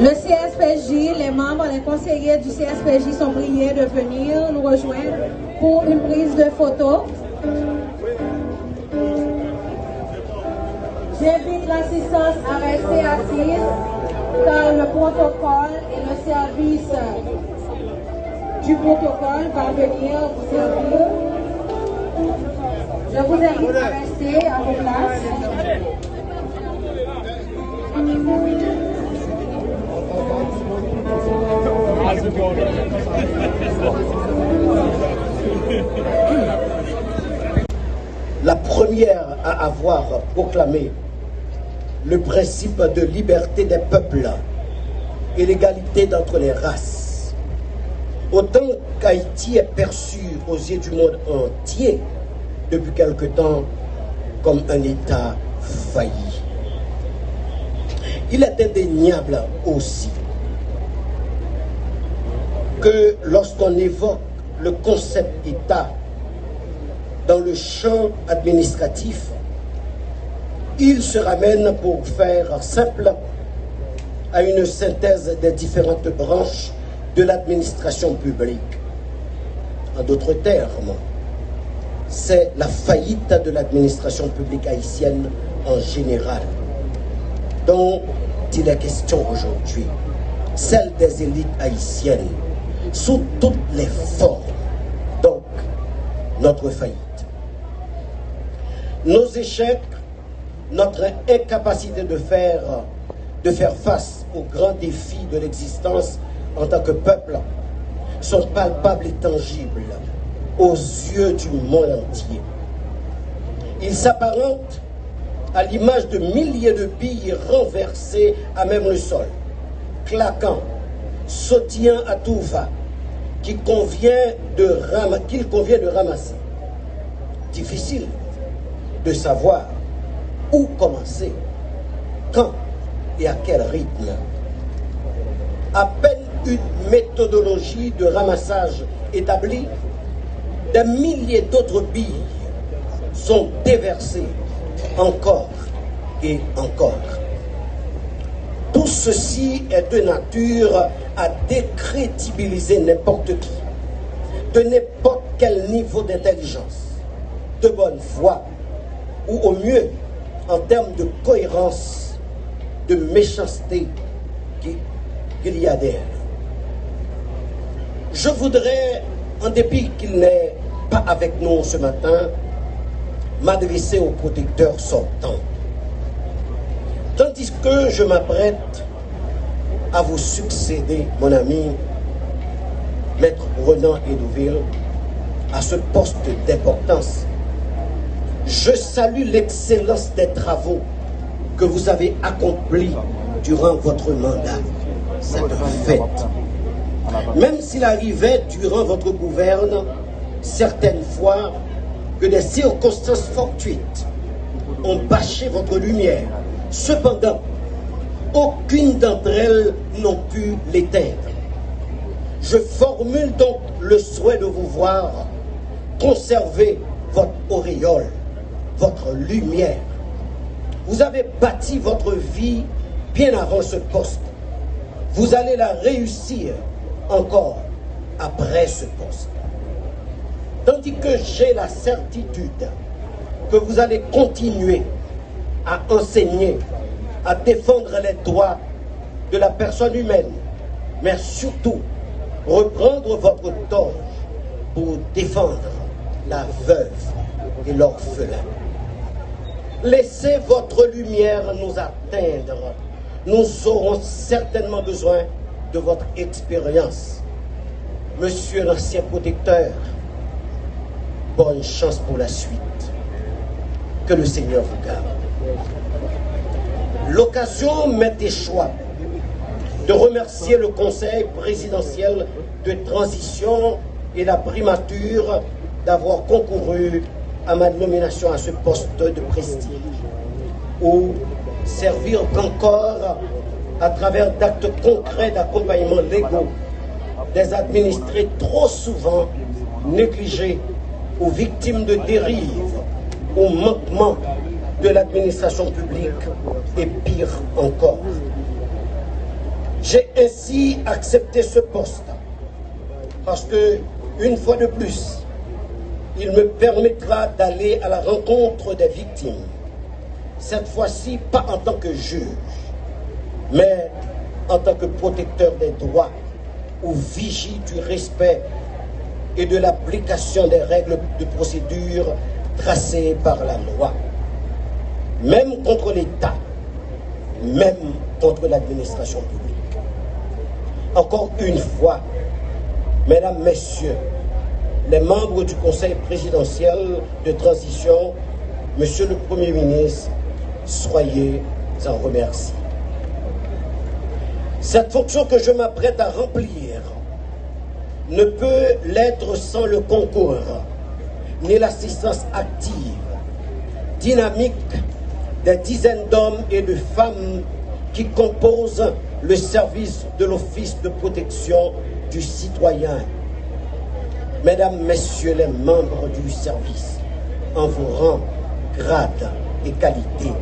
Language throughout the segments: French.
Le CSPJ, les membres, les conseillers du CSPJ sont priés de venir nous rejoindre pour une prise de photo. J'invite l'assistance à rester assise car le protocole et le service du protocole va venir vous servir. Je vous invite à rester à vos places. La première à avoir proclamé le principe de liberté des peuples et l'égalité d'entre les races. Autant qu'Haïti est perçu aux yeux du monde entier depuis quelque temps comme un État failli. Il est indéniable aussi que lorsqu'on évoque le concept État dans le champ administratif, il se ramène, pour faire simple, à une synthèse des différentes branches de l'administration publique. En d'autres termes, c'est la faillite de l'administration publique haïtienne en général, dont il est question aujourd'hui, celle des élites haïtiennes, sous toutes les formes, donc notre faillite. Nos échecs, notre incapacité de faire face aux grands défis de l'existence en tant que peuple sont palpables et tangibles aux yeux du monde entier. Ils s'apparentent à l'image de milliers de billes renversées à même le sol, claquant, sautillant à tout va, qu'il convient de ramasser. Difficile de savoir où commencer, quand et à quel rythme. À peine une méthodologie de ramassage établie, des milliers d'autres billes sont déversées encore et encore. Tout ceci est de nature à décrédibiliser n'importe qui, de n'importe quel niveau d'intelligence, de bonne foi, ou au mieux, en termes de cohérence, de méchanceté qu'il y a derrière. Je voudrais, en dépit qu'il n'est pas avec nous ce matin, m'adresser aux protecteurs sortants. Tandis que je m'apprête à vous succéder, mon ami, Maître Renan Hédouville, à ce poste d'importance, je salue l'excellence des travaux que vous avez accomplis durant votre mandat. C'est un fait. Même s'il arrivait durant votre gouverne, certaines fois, que des circonstances fortuites ont bâché votre lumière, cependant, aucune d'entre elles n'ont pu l'éteindre. Je formule donc le souhait de vous voir conserver votre auréole, votre lumière. Vous avez bâti votre vie bien avant ce poste. Vous allez la réussir encore après ce poste. Tandis que j'ai la certitude que vous allez continuer à enseigner, à défendre les droits de la personne humaine, mais surtout reprendre votre torche pour défendre la veuve et l'orphelin. Laissez votre lumière nous atteindre. Nous aurons certainement besoin de votre expérience. Monsieur l'ancien protecteur, bonne chance pour la suite. Que le Seigneur vous garde. L'occasion m'est échoit de remercier le Conseil présidentiel de transition et la primature d'avoir concouru à ma nomination à ce poste de prestige. ou servir encore à travers d'actes concrets d'accompagnement légaux des administrés trop souvent négligés ou victimes de dérives ou manquements de l'administration publique et pire encore. J'ai ainsi accepté ce poste parce que, une fois de plus, il me permettra d'aller à la rencontre des victimes. Cette fois-ci, pas en tant que juge, mais en tant que protecteur des droits ou vigie du respect et de l'application des règles de procédure tracées par la loi. Même contre l'État, même contre l'administration publique. Encore une fois, mesdames, messieurs, les membres du Conseil présidentiel de transition, monsieur le Premier ministre, soyez en remerciés. Cette fonction que je m'apprête à remplir ne peut l'être sans le concours ni l'assistance active, dynamique des dizaines d'hommes et de femmes qui composent le service de l'Office de protection du citoyen. Mesdames, messieurs les membres du service, en vos rangs, grades et qualités,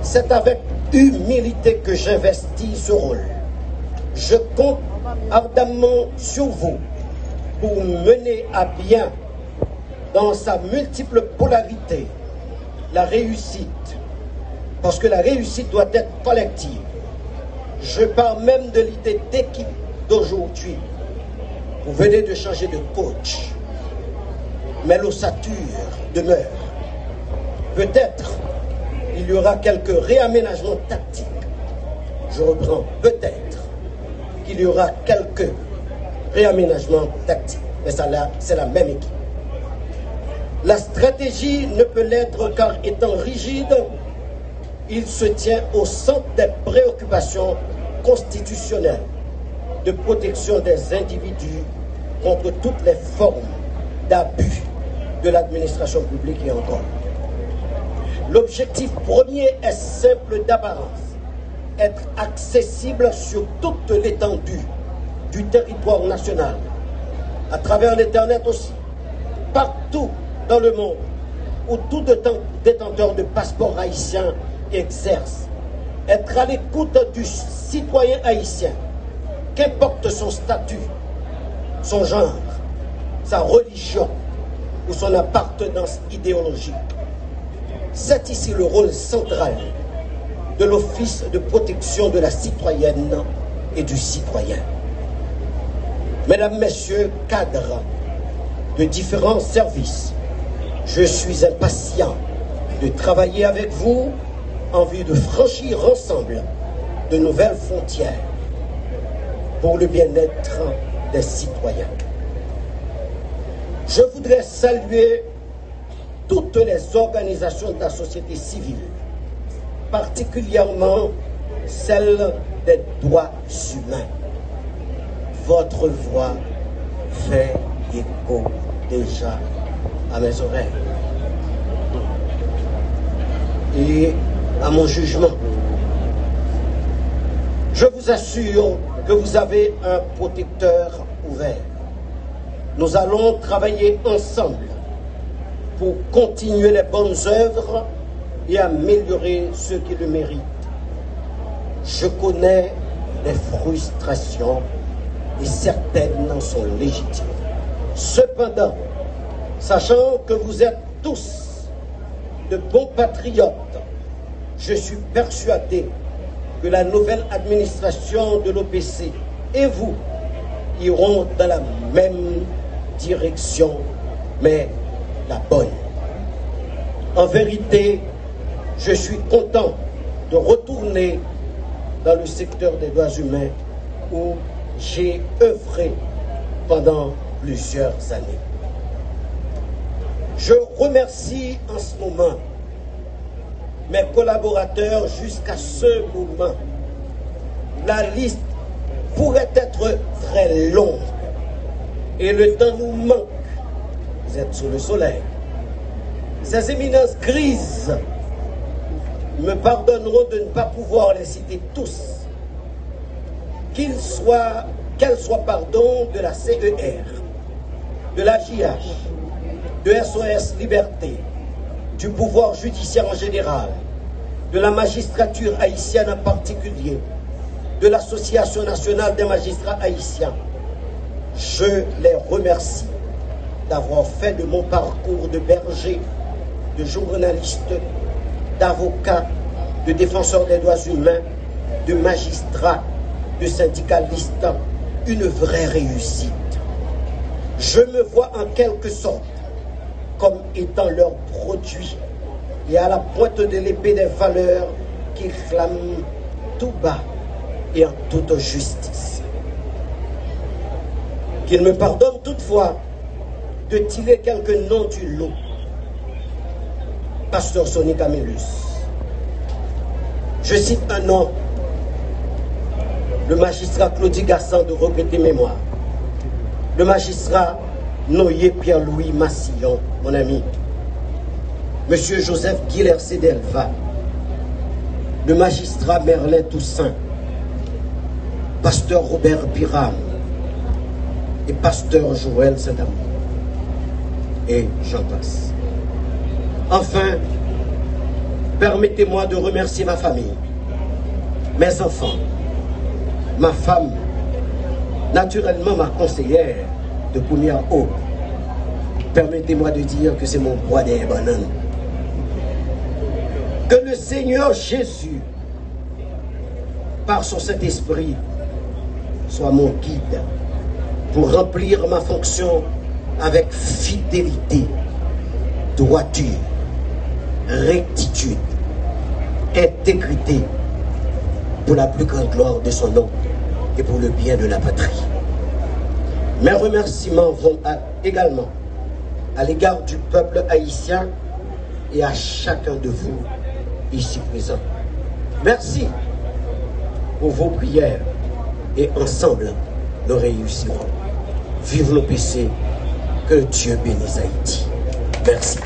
c'est avec humilité que j'investis ce rôle. Je compte ardemment sur vous pour mener à bien, dans sa multiple polarité, la réussite, parce que la réussite doit être collective. Je parle même de l'idée d'équipe d'aujourd'hui. Vous venez de changer de coach, mais l'ossature demeure. Peut-être il y aura quelques réaménagements tactiques. Je reprends, peut-être qu'il y aura quelques réaménagements tactiques, mais c'est la même équipe. La stratégie ne peut l'être car étant rigide, il se tient au centre des préoccupations constitutionnelles de protection des individus contre toutes les formes d'abus de l'administration publique et encore. L'objectif premier est simple d'apparence, être accessible sur toute l'étendue du territoire national, à travers l'Internet aussi, partout dans le monde où tout détenteur de passeport haïtien exerce, être à l'écoute du citoyen haïtien, qu'importe son statut, son genre, sa religion ou son appartenance idéologique. C'est ici le rôle central de l'Office de protection de la citoyenne et du citoyen. Mesdames, Messieurs, cadres de différents services, je suis impatient de travailler avec vous en vue de franchir ensemble de nouvelles frontières pour le bien-être des citoyens. Je voudrais saluer toutes les organisations de la société civile, particulièrement celles des droits humains. Votre voix fait écho déjà à mes oreilles et à mon jugement. Je vous assure que vous avez un protecteur ouvert. Nous allons travailler ensemble pour continuer les bonnes œuvres et améliorer ceux qui le méritent. Je connais les frustrations et certaines en sont légitimes. Cependant, sachant que vous êtes tous de bons patriotes, je suis persuadé que la nouvelle administration de l'OPC et vous iront dans la même direction, mais la bonne. En vérité, je suis content de retourner dans le secteur des droits humains où j'ai œuvré pendant plusieurs années. Je remercie en ce moment mes collaborateurs jusqu'à ce moment. La liste pourrait être très longue et le temps nous manque. Vous êtes sous le soleil. Ces éminences grises me pardonneront de ne pas pouvoir les citer tous, qu'elles soient de la CER, de la JH, de SOS Liberté, du pouvoir judiciaire en général, de la magistrature haïtienne en particulier, de l'Association nationale des magistrats haïtiens. Je les remercie d'avoir fait de mon parcours de berger, de journaliste, d'avocat, de défenseur des droits humains, de magistrat, de syndicaliste, une vraie réussite. Je me vois en quelque sorte comme étant leur produit et à la pointe de l'épée des valeurs qu'ils clament tout bas et en toute justice. Qu'ils me pardonnent toutefois de tirer quelques noms du lot. Pasteur Sonny Camillus. Je cite un nom, le magistrat Claudie Gassan de regretter mémoire, le magistrat Noyer Pierre-Louis Massillon, mon ami, Monsieur Joseph Guiller Cédelva, le magistrat Merlin Toussaint, pasteur Robert Piram et pasteur Joël Saint-Amour, et j'en passe. Enfin, permettez-moi de remercier ma famille, mes enfants, ma femme, naturellement ma conseillère de première eau. Permettez-moi de dire que c'est mon roi des bananes. Que le Seigneur Jésus, par son Saint-Esprit, soit mon guide pour remplir ma fonction avec fidélité, droiture, rectitude, intégrité, pour la plus grande gloire de son nom et pour le bien de la patrie. Mes remerciements vont également à l'égard du peuple haïtien et à chacun de vous ici présents. Merci pour vos prières et ensemble nous réussirons. Vive nos PC, que Dieu bénisse Haïti. Merci.